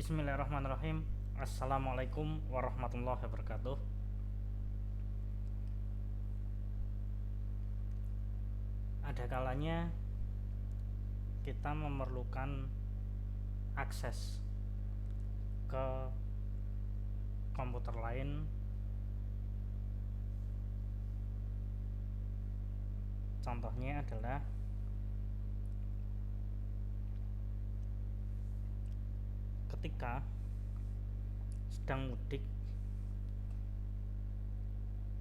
Bismillahirrahmanirrahim. Assalamualaikum warahmatullahi wabarakatuh. Ada kalanya kita memerlukan akses ke komputer lain. Contohnya adalah ketika sedang mudik,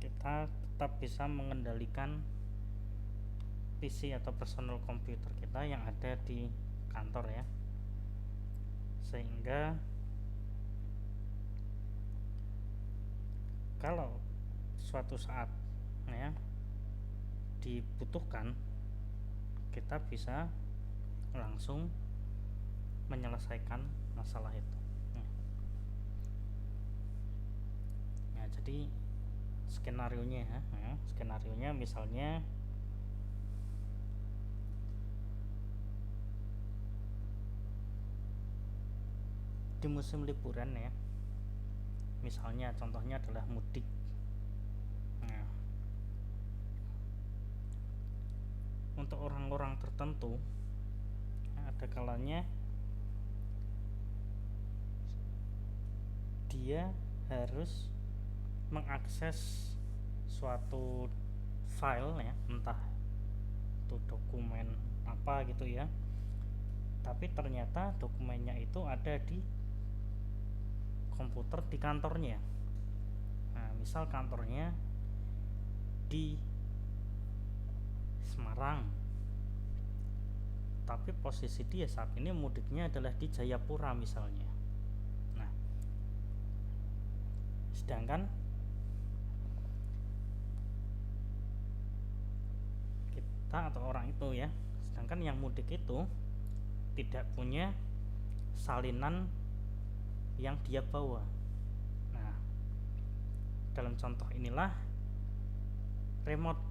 kita tetap bisa mengendalikan PC atau personal komputer kita yang ada di kantor ya, sehingga kalau suatu saat ya dibutuhkan, kita bisa langsung menyelesaikan masalah itu. Nah, jadi skenarionya misalnya di musim liburan ya, misalnya contohnya adalah mudik. Nah, untuk orang-orang tertentu ada kalanya dia harus mengakses suatu file ya, entah itu dokumen apa gitu ya, tapi ternyata dokumennya itu ada di komputer di kantornya. Nah, misal kantornya di Semarang, tapi posisi dia saat ini mudiknya adalah di Jayapura misalnya. Nah, sedangkan kita atau orang itu ya, sedangkan yang mudik itu tidak punya salinan yang dia bawa. Nah, dalam contoh inilah remote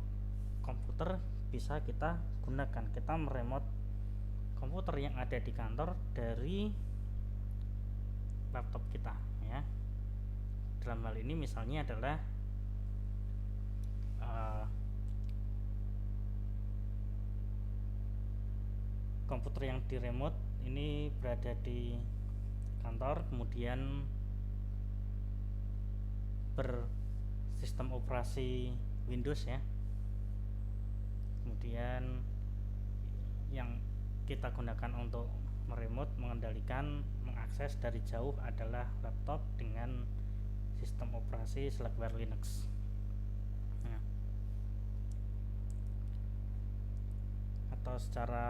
komputer bisa kita gunakan. Kita meremote komputer yang ada di kantor dari laptop kita ya. Dalam hal ini misalnya adalah komputer yang di remote ini berada di kantor, kemudian bersistem operasi Windows ya. Kemudian yang kita gunakan untuk meremote, mengendalikan, mengakses dari jauh adalah laptop dengan sistem operasi Slackware Linux. Nah, atau secara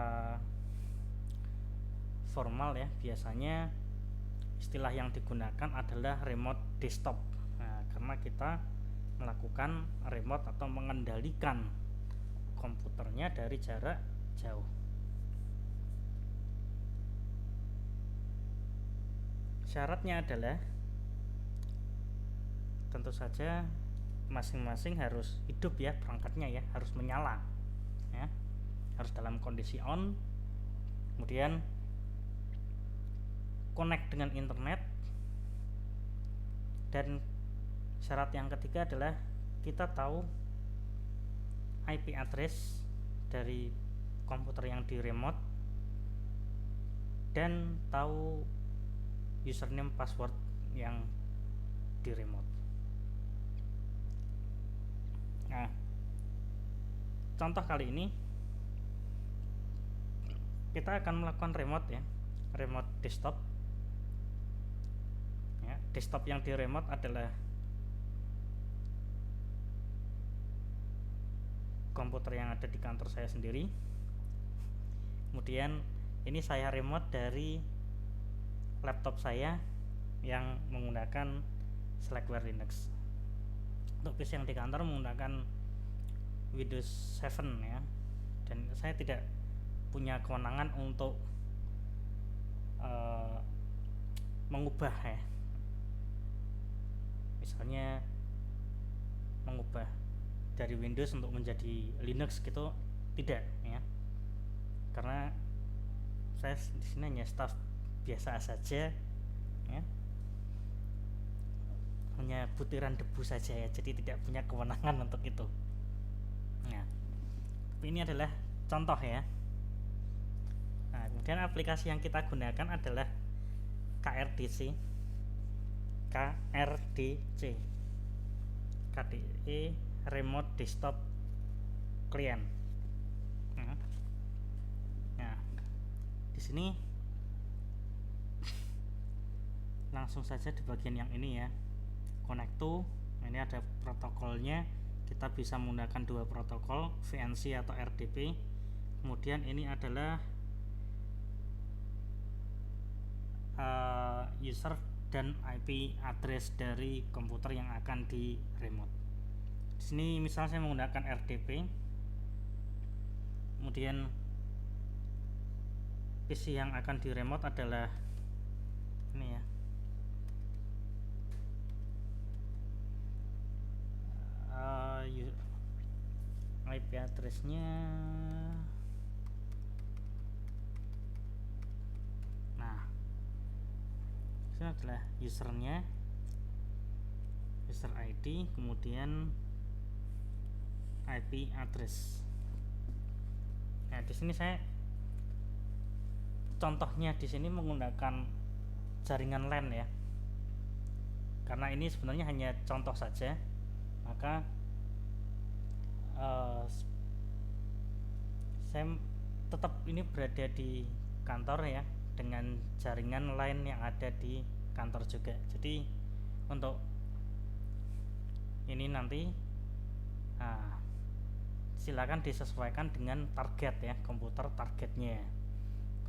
formal ya, biasanya istilah yang digunakan adalah remote desktop. Nah, karena kita melakukan remote atau mengendalikan komputernya dari jarak jauh. Syaratnya adalah tentu saja masing-masing harus hidup ya, perangkatnya ya harus menyala ya, harus dalam kondisi on, kemudian connect dengan internet, dan syarat yang ketiga adalah kita tahu IP address dari komputer yang di remote dan tahu username password yang di remote. Nah, contoh kali ini kita akan melakukan remote ya, remote desktop ya. Desktop yang di remote adalah komputer yang ada di kantor saya sendiri. Kemudian ini saya remote dari laptop saya yang menggunakan Slackware Linux. Untuk PC yang di kantor menggunakan Windows 7 ya, dan saya tidak punya kewenangan untuk mengubah ya, misalnya mengubah dari Windows untuk menjadi Linux gitu, tidak ya, karena saya di sini hanya staff biasa saja ya. Hanya butiran debu saja ya, jadi tidak punya kewenangan untuk itu. Nah, tapi ini adalah contoh ya. Nah, kemudian aplikasi yang kita gunakan adalah KRDC, KDE Remote Desktop Client. Nah, di sini langsung saja di bagian yang ini ya, connect to. Ini ada protokolnya, kita bisa menggunakan dua protokol, VNC atau RDP. Kemudian ini adalah user dan IP address dari komputer yang akan di remote. Di sini misalnya saya menggunakan RDP, kemudian PC yang akan di remote adalah ini ya, IP addressnya. Nah, ini adalah usernya, user ID, kemudian IP address. Nah, di sini saya contohnya di sini menggunakan jaringan LAN ya, karena ini sebenarnya hanya contoh saja, maka saya tetap ini berada di kantor ya, dengan jaringan lain yang ada di kantor juga. Jadi untuk ini nanti silakan disesuaikan dengan target ya, komputer targetnya,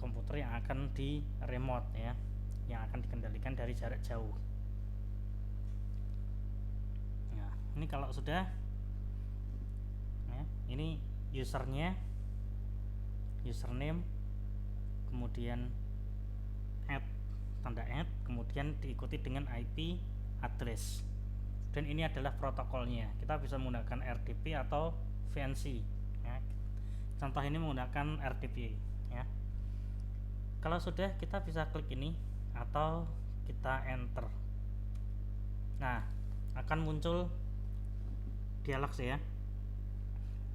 komputer yang akan di remote ya, yang akan dikendalikan dari jarak jauh. Nah, ini kalau sudah ya, ini usernya, username, kemudian add, tanda add, kemudian diikuti dengan IP address, dan ini adalah protokolnya. Kita bisa menggunakan RDP atau VNC ya. Contoh ini menggunakan RDP ya. Kalau sudah, kita bisa klik ini atau kita enter. Nah, akan muncul dialog ya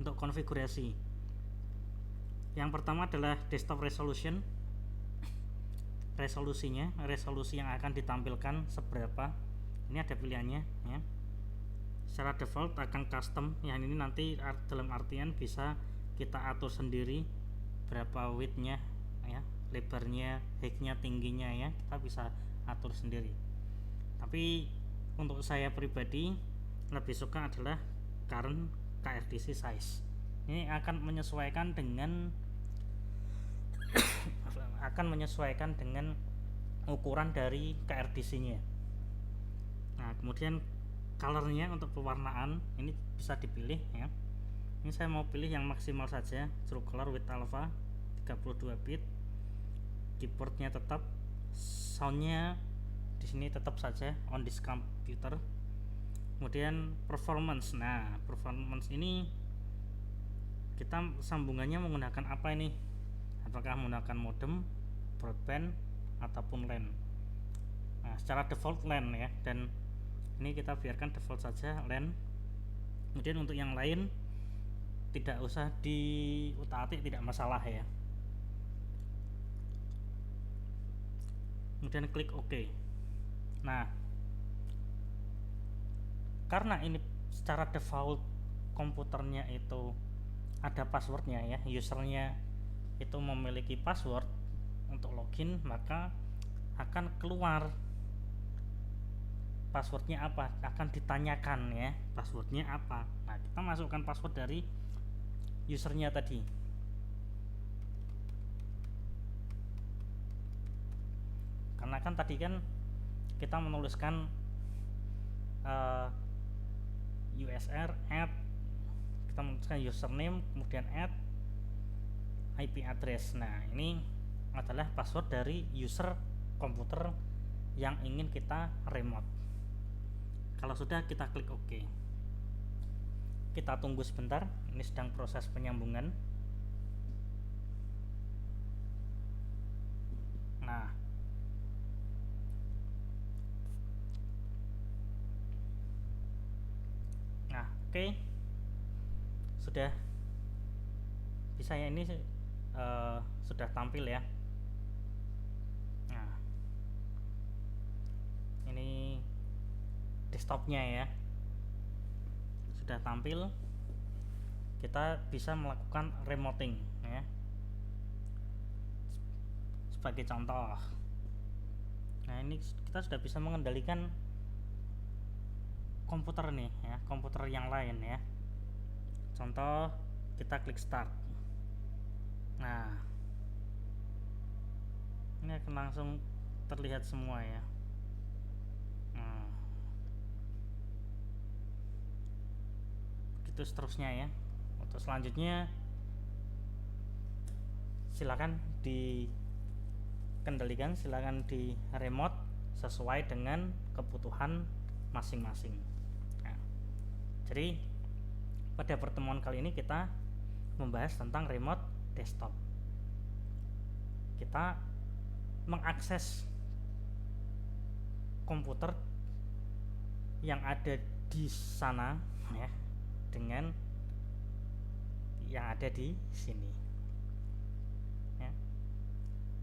untuk konfigurasi. Yang pertama adalah desktop resolution, resolusinya, resolusi yang akan ditampilkan seberapa. Ini ada pilihannya ya. Secara default akan custom, yang ini nanti dalam artian bisa kita atur sendiri berapa widthnya ya, lebarnya, height-nya, tingginya ya, kita bisa atur sendiri. Tapi untuk saya pribadi lebih suka adalah current KRDC size. Ini akan menyesuaikan dengan ukuran dari KRDC-nya. Nah, kemudian colornya untuk pewarnaan ini bisa dipilih ya. Ini saya mau pilih yang maksimal saja, true color with alpha 32 bit. Keyboardnya tetap, soundnya di sini tetap saja on this computer. Kemudian performance. Nah, performance ini kita sambungannya menggunakan apa ini? Apakah menggunakan modem, broadband, ataupun LAN? Nah, secara default LAN ya, dan ini kita biarkan default saja LAN. Kemudian untuk yang lain tidak usah diutak-atik, tidak masalah ya. Kemudian klik OK. Nah, karena ini secara default komputernya itu ada passwordnya ya, usernya itu memiliki password untuk login, maka akan keluar passwordnya apa, akan ditanyakan ya passwordnya apa. Nah, kita masukkan password dari usernya tadi. Karena kan tadi kan kita menuliskan USR add, kita menuliskan username, kemudian add IP address. Nah, ini adalah password dari user komputer yang ingin kita remote. Kalau sudah, kita klik OK. Kita tunggu sebentar, ini sedang proses penyambungan. Nah, Oke, sudah bisa ya, ini sudah tampil ya. Nah, ini desktopnya ya, sudah tampil. Kita bisa melakukan remoting ya. Sebagai contoh, nah ini kita sudah bisa mengendalikan komputer nih ya, komputer yang lain ya. Contoh, kita klik start. Nah, ini akan langsung terlihat semua ya. Nah, begitu seterusnya ya. Untuk selanjutnya silakan dikendalikan, silakan di remote sesuai dengan kebutuhan masing-masing. Nah, jadi pada pertemuan kali ini kita membahas tentang remote desktop. Kita mengakses komputer yang ada di sana ya, dengan yang ada di sini ya.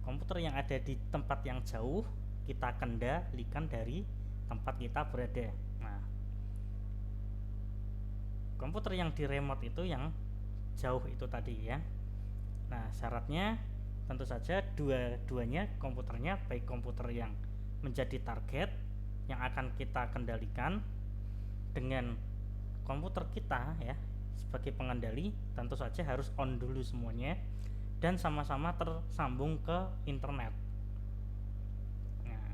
Komputer yang ada di tempat yang jauh kita kendalikan dari tempat kita berada. Nah, komputer yang di remote itu yang jauh itu tadi ya. Nah, syaratnya tentu saja dua-duanya komputernya, baik komputer yang menjadi target yang akan kita kendalikan dengan komputer kita ya sebagai pengendali, tentu saja harus on dulu semuanya dan sama-sama tersambung ke internet. Nah,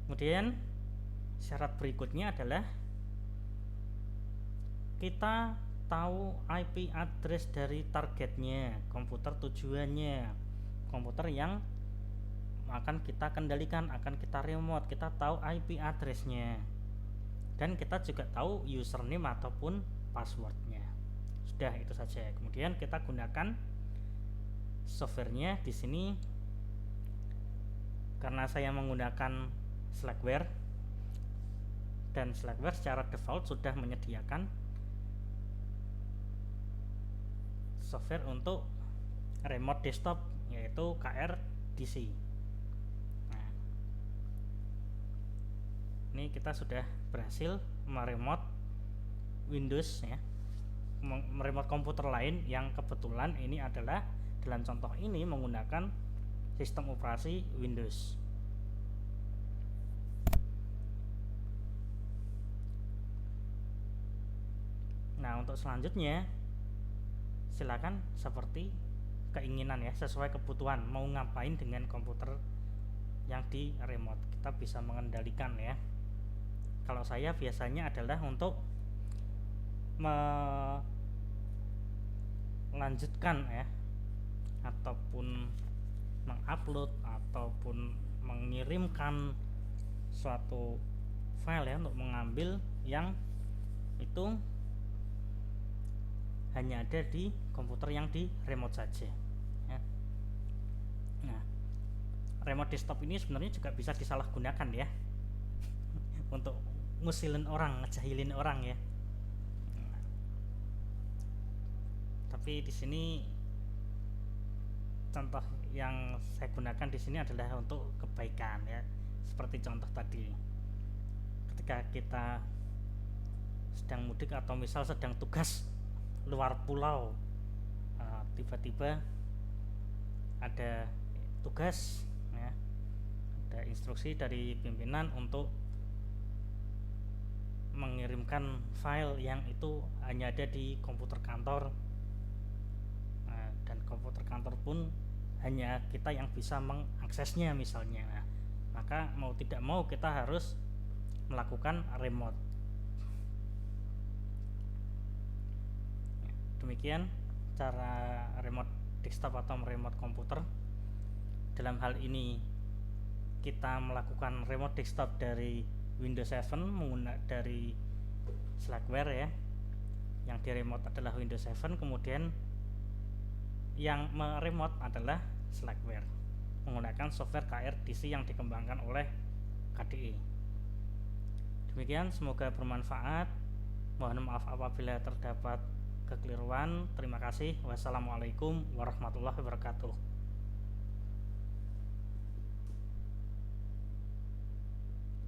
kemudian syarat berikutnya adalah kita tahu IP address dari targetnya, komputer tujuannya, komputer yang akan kita kendalikan, akan kita remote, kita tahu IP addressnya, dan kita juga tahu username ataupun passwordnya. Sudah, itu saja. Kemudian kita gunakan softwarenya di sini. Karena saya menggunakan Slackware, dan Slackware secara default sudah menyediakan software untuk remote desktop, yaitu KRDC. Nah, ini kita sudah berhasil meremote Windows ya, meremote komputer lain yang kebetulan ini adalah dalam contoh ini menggunakan sistem operasi Windows. Nah, untuk selanjutnya silakan seperti keinginan ya, sesuai kebutuhan mau ngapain dengan komputer yang di remote, kita bisa mengendalikan ya. Kalau saya biasanya adalah untuk melanjutkan ya, ataupun mengupload ataupun mengirimkan suatu file ya, untuk mengambil yang itu hanya ada di komputer yang di remote saja ya. Nah, remote desktop ini sebenarnya juga bisa disalahgunakan ya untuk ngusilin orang, ngejahilin orang ya. Nah, tapi di sini contoh yang saya gunakan di sini adalah untuk kebaikan ya. Seperti contoh tadi, ketika kita sedang mudik atau misal sedang tugas luar pulau, tiba-tiba ada tugas ya, ada instruksi dari pimpinan untuk mengirimkan file yang itu hanya ada di komputer kantor, dan komputer kantor pun hanya kita yang bisa mengaksesnya misalnya. Nah, maka mau tidak mau kita harus melakukan remote. Demikian cara remote desktop atau remote komputer. Dalam hal ini kita melakukan remote desktop dari Windows 7 menggunakan dari Slackware ya. Yang di remote adalah Windows 7, kemudian yang meremote adalah Slackware menggunakan software KRDC yang dikembangkan oleh KDE. Demikian, semoga bermanfaat. Mohon maaf apabila terdapat kekeliruan. Terima kasih. Wassalamualaikum warahmatullahi wabarakatuh.